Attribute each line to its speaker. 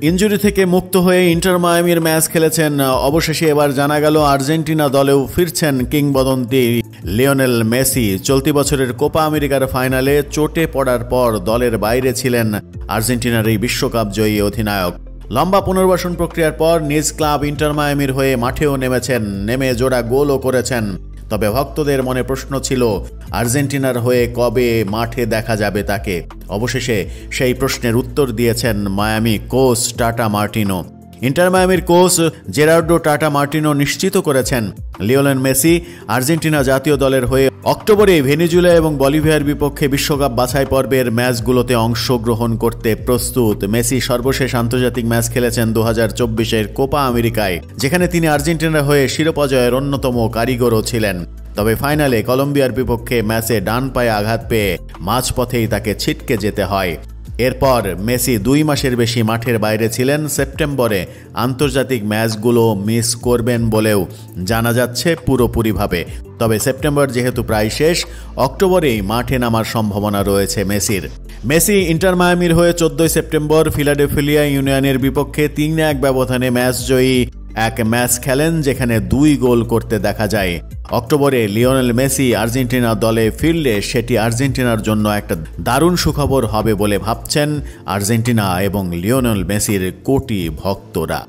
Speaker 1: Injury থেকে মুক্ত হয়ে ইন্টার মায়ামির ম্যাচ খেলেছেন। অবশেষে এবার জানা গেল আর্জেন্টিনা দলেও ফিরছেন কিংবদন্তি লিওনেল মেসি। চলতি বছরের কোপা আমেরিকার ফাইনালে চোটে পড়ার পর দলের বাইরে ছিলেন আর্জেন্টিনার এই বিশ্বকাপ জয়ী অধিনায়ক। লম্বা পুনর্বাসন প্রক্রিয়ার পর নিজ ক্লাব ইন্টার মায়ামির হয়ে মাঠেও নেমে জোড়া গোলও করেছেন। তবে ভক্তদের মনে প্রশ্ন ছিল, আর্জেন্টিনার হয়ে কবে মাঠে দেখা যাবে তাকে। অবশেষে সেই প্রশ্নের উত্তর দিয়েছেন Miami coach Tata Martino. Inter মায়ামির কোচ জেরার্ডো টাটা মার্টিনো নিশ্চিত করেছেন, লিওনেল মেসি আর্জেন্টিনা জাতীয় দলের হয়ে অক্টোবরে ভেনেজুয়েলা এবং বলিভিয়ার বিপক্ষে বিশ্বকাপ বাছাই পর্বের ম্যাচগুলোতে অংশগ্রহণ করতে প্রস্তুত। মেসি সর্বশেষ আন্তর্জাতিক ম্যাচ খেলেছেন 2024-এর কোপা আমেরিকায়, যেখানে তিনি আর্জেন্টিনার হয়ে শিরোপা জয়ের অন্যতম কারিগরও ছিলেন। তবে ফাইনালে কলম্বিয়ার বিপক্ষে ম্যাচে ডান পায়ে আঘাত পেয়ে মাঝপথেই তাকে ছিটকে যেতে হয়। এরপর মেসি 2 মাসের বেশি মাঠের বাইরে ছিলেন। সেপ্টেম্বরে আন্তর্জাতিক ম্যাচগুলো মিস করবেন বলেও জানা যাচ্ছে পুরোপুরিভাবে। তবে সেপ্টেম্বর যেহেতু প্রায় শেষ, অক্টোবরেই মাঠে নামার সম্ভাবনা রয়েছে মেসির। মেসি ইন্টার মায়ামির হয়ে 14 সেপ্টেম্বর ফিলাডেলফিয়া ইউনিয়নের বিপক্ষে 3-1 ব্যবধানে ম্যাচ জয়ী এক ম্যাচ খেলেন, যেখানে 2 গোল করতে দেখা যায়। অক্টোবরে লিওনেল মেসি আর্জেন্টিনা দলে ফিরলে সেটি আর্জেন্টিনার জন্য একটা দারুণ সুখবর হবে বলে ভাবছেন আর্জেন্টিনা এবং লিওনেল মেসির কোটি ভক্তরা।